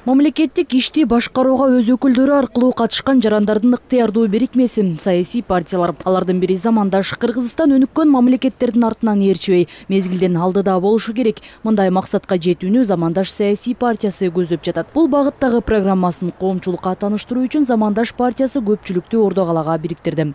Мамлекеттик ишти башкарууга өз өкүлдөрү аркылуу катышкан жарандардын ыктыярдуу бирикмеси саясий партиялар. Алардын бири замандаш Кыргызстан өнүккөн мамлекеттердин артынан ээрчибей, мезгилден алдыда болушу керек. Мындай максатка жетүүнү замандаш саясий партиясы көздөп жатат. Бул багыттагы программасын коомчулукка тааныштыруу үчүн замандаш партиясы көпчүлүктү Ордо калаага бириктирди.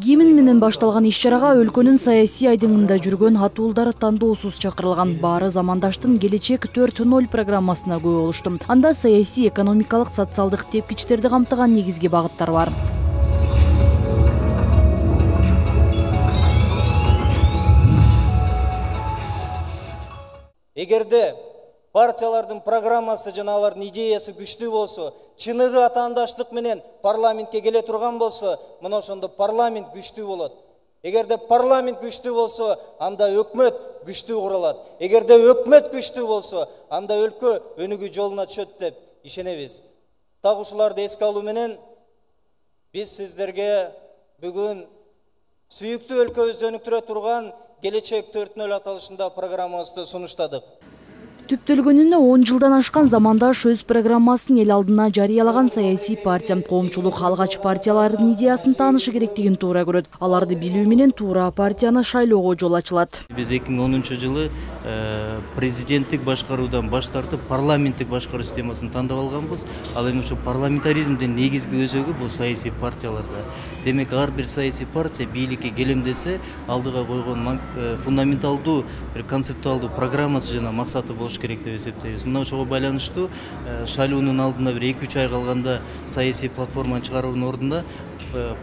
Гимн менен башталган иш-чарага өлкөнүн саясий айдыңында жүргөн атуулдар тандоосуз чакырылган. Баары замандаштын Келечек 4.0 программасына күбө болушту. Анда саясий, экономикалык, социалдык тепкичтерди камтыган негизги багыттар бар. Эгерде партиялардын программасы жана алардын идеясы күчтүү болсо, чыныгы атаандаштык менен парламентке келе турган болсо, мына ошондо парламент күчтүү болот. Эгерде парламент күчтүү болсо, анда өкмөт күчтүү курулат. Эгерде өкмөт күчтүү болсо, анда өлкө өнүгүү жолуна түшөт деп ишенебиз. Так ушуларды эске алуу менен биз сиздерге бүгүн сүйүктүү өлкөбүздү өнүктүрө турган Келечек 4.0 аталышында программабызды сунуштадык. Түптөлгөнүнө 10 жылдан ашкан замандаш өз программасын эл алдына жарыялаган саясий партия. Коомчулук алгач партиялардын идеясын таанышы керектигин туура көрөт. Аларды билүү менен туура партияны шайлоого жол ачылат. Биз 2010 жылы президенттик башкаруудан баш тартып парламенттик башкаруу системасын тандап алганбыз. Ал эми ушу парламентаризмдин негизги өзөгү бул саясий партияларда. Демек ар бир саясий партия бийликке келемдесе алдыга койгон фундаменталдуу бир концептуалдуу программасы жана максаты болуш керек деп эсептейбиз. Мына ошого байланыштуу шайлоонун алдында бир 2-3 ай калганда саясий платформаны чыгаруунун ордунда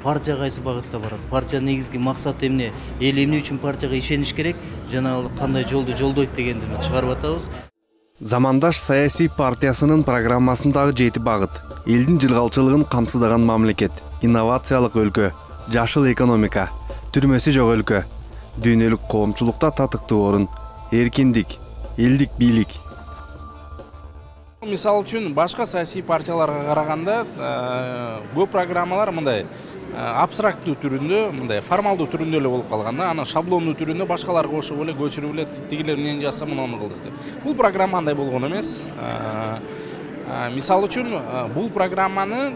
партия кайсы багытта барат, партия негизги максаты эмне, эл эмне үчүн партияга ишениш керек жана ал кандай жолду жолдойт дегенди чыгарып атабыз. Замандаш саясий партиясынын программасындагы 7 багыт: элдин жылгалчылыгын камсыздаган мамлекет, инновациялык өлкө, жашыл экономика, түрмөсү жок өлкө, дүйнөлүк коомчулукта татыктуу орун, эркиндик, элдик бийлик. Мисал үчүн башка саясий партияларга караганда көп программалар мындай абстракттуу түрүндө, мындай формалдуу түрүндө эле болуп калган да, анан шаблондуу түрүндө башкаларга окшоп эле көчүрүп эле тигилер эмнени жазса муну кылдык деп. Бул программа андай болгон эмес. Мисал үчүн бул программаны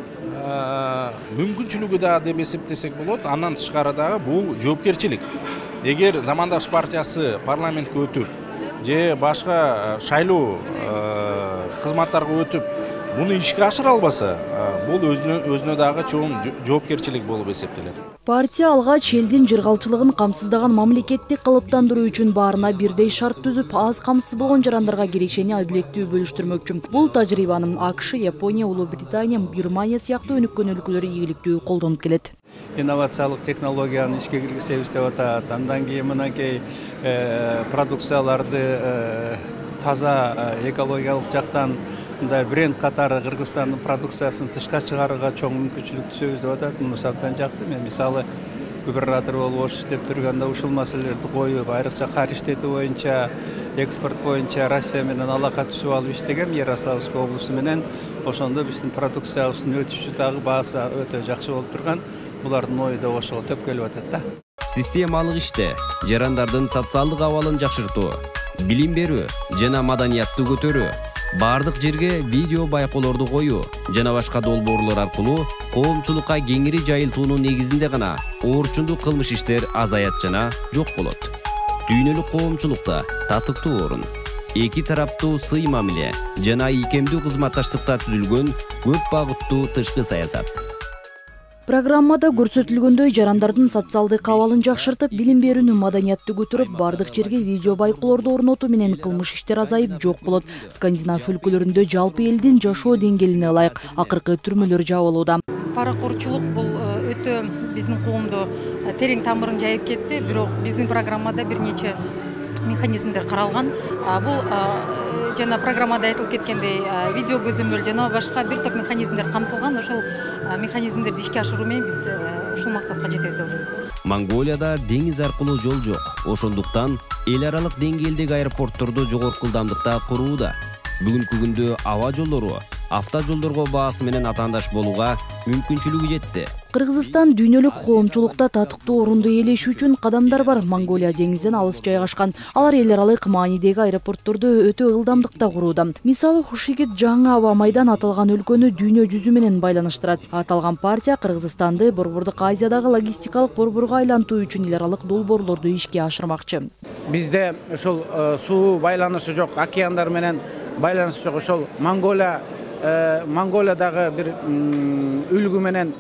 мүмкүнчүлүгү да деп эсептесек болот. Андан тышкары дагы бул жоопкерчилик. Эгер замандаш партиясы парламентке өтүп же башка шайлоо кызматтарга өтүп буну ишке ашыра албаса, бул өзүнө дагы чоң жоопкерчилик болуп эсептелет. Партия алгач элдин жыргалчылыгын камсыздаган мамлекетти кылыптандыруу үчүн баарына бирдей шарт түзүп, аз камсыз болгон жарандарга кирешени адилеттүү бөлүштүрмөкчү. Бул тажрыйбаны АКШ, Япония, Улуу Британия, Германия сыяктуу өнүккөн өлкөлөр ийгиликтүү колдонуп келет. Инновациялык технологияны ишке киргизебиз деп атат. Андан кийин мынакей продукцияларды таза экологиялык жактан мындай бренд катары Кыргызстандын продукциясын тышка чыгарууга чоң мүмкүнчүлүк түзөбүз деп атат. Мунус абдан жакты. Мен мисалы губернатор болуп иштеп турганда ушул маселелерди коюп, айрыкча кар иштетүү боюнча, экспорт боюнча Россия менен алака түзүп алып иштегем Ярославский облусу менен. Ошондо биздин продукциябыздын өтүшү дагы баасы өтө жакшы болуп турган. Булардын ою да ошого төп келип атат да. Системалык иште жарандардын социалдык абалын жакшыртуу, билим берүү жана маданиятты көтөрүү, бардык жерге видео байкоолорду коюу жана башка долбоорлор аркылуу коомчулукка кеңири жайылтуунун негизинде гана оорчундук кылмыш иштер азаят жана жок болот. Дүйнөлүк коомчулукта татыктуу орун, эки тараптуу сый мамиле жана ийкемдүү кызматташтыкта түзүлгөн көп багыттуу тышкы саясат. Программада көрсөтүлгөндөй жарандардын социалдык абалын жакшыртып, билим берүүнү, маданиятты көтөрүп, бардык жерге видео байкоолорду орнотуу менен кылмыш иштер азайып жок болот. Скандинав өлкөлөрүндө жалпы элдин жашоо деңгээлине ылайык акыркы түрмөлөр жабылууда. Паракорчулук бул өтө биздин коомдо терең тамырын жайып кетти. Бирок биздин программада бир нече механизмдер каралган. Бул жана программада айтылып кеткендей видео көзөмөл жана башка бир топ механизмдер камтылган. Ошол механизмдерди ишке ашыруу менен биз ушул максатка жетебиз деп ойлойбуз. Монголияда деңиз аркылуу жол жок. Ошондуктан эл аралык деңгээлдеги аэропортторду жогорку ылдамдыкта курууда. Бүгүнкү күндө аба жолдору автожолдорго баасы менен атаандаш болууга мүмкүнчүлүгү жетти. Кыргызстан дүйнөлүк коомчулукта татыктуу орунду ээлешүү үчүн кадамдар бар. Монголия деңизден алыс жайгашкан. Алар эл аралык маанидеги аэропортторду өтө ылдамдыкта курууда. Мисалы Хушигит жаңы аба майдан аталган өлкөнү дүйнө жүзү менен байланыштырат. Аталган партия Кыргызстанды Борбордук Азиядагы логистикалык борборго айлантуу үчүн эл аралык долбоорлорду ишке ашырмакчы. Бизде ошол суу байланышы жок, океандар менен байланышы жок. Ошол Монголиядагы бир үлгү менен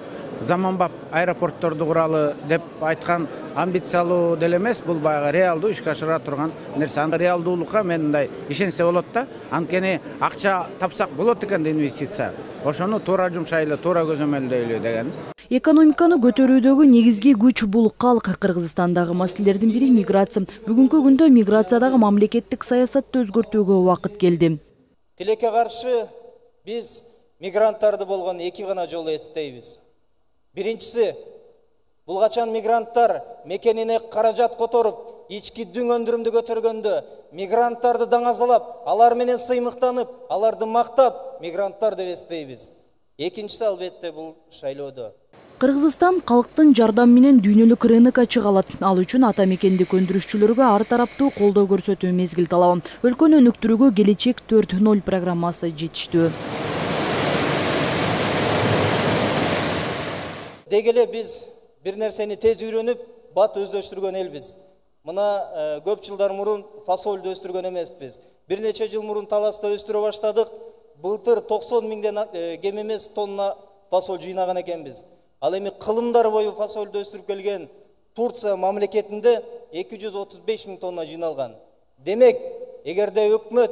заманбап аэропортторду куралы деп айткан амбициялуу деле эмес, бул баягы реалдуу ишке ашыра турган нерсе. Анда реалдуулукка мен мындай ишенсе болот да. Анткени акча тапсак болот экен инвестиция. Ошону туура жумшайлы, туура көзөмөлдөйлү деген. Экономиканы көтөрүүдөгү негизги күч бул калк. Кыргызстандагы маселелердин бири миграция. Бүгүнкү күндө миграциядагы мамлекеттик саясатты өзгөртүүгө убакыт келди. Тилекке каршы биз мигранттарды болгон эки гана жолу эстейбиз. Биринчиси, бул качан мигранттар мекенине каражат которуп, ички дүң өндүрүмдү көтөргөндө, мигранттарды даңазалап, алар менен сыймыктанып, аларды мактап, мигранттар деп эстейбиз. Экинчиси албетте бул шайлоодо. Кыргызстан калктын жардам менен дүйнөлүк рынокко чыга алат. Ал үчүн ата мекендик өндүрүшчүлөргө ар тараптуу колдоо көрсөтүү мезгил талабы. Өлкөнү өнүктүрүүгө Келечек 4.0 программасы жетиштүү. Дегеле биз бир нерсени тез үйрөнүп, бат өздөштүргөн элбиз. Мына көп жылдар мурун фасолду өстүргөн эмеспиз. Бир нече жыл мурун таласта өстүрө баштадык. Былтыр 90 миңден кем эмес тонна фасол жыйнаган экенбиз. Ал эми кылымдар бою фасолду өстүрүп келген Турция мамлекетинде 235 миң тонна жыйналган. Демек, эгерде өкмөт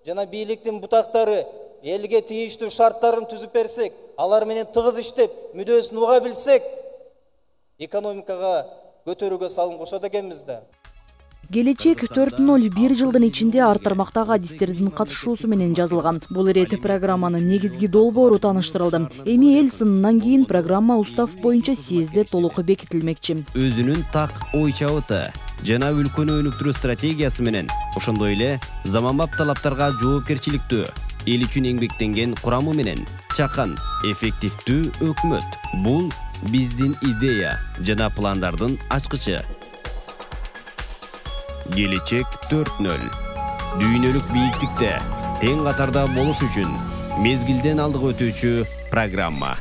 жана бийликтин бутактары элге тийиштүү шарттарын түзүп берсек, алар менен тыгыз иштеп, мүдөөсүн уга билсек, экономикага көтөрүүгө салым кошот экенбиз да. Келечек 4.0 бир жылдын ичинде ар тармактагы адистердин катышуусу менен жазылган. Бул ирет программанын негизги долбоору тааныштырылды. Эми эл сынынан кийин программа устав боюнча съезде толук бекитилмекчи. Өзүнүн так ой чабыты жана өлкөнү өнүктүрүү стратегиясы менен ошондой эле заманбап талаптарга жоопкерчиликтүү, эл үчүн эмгектенген курамы менен чакан эффективдүү өкмөт. Бул биздин идея жана пландардын ачкычы. Келечек 4.0 дүйнөлүк бийиктикте тең катарда болуш үчүн мезгилден алдыга өтүүчү программа.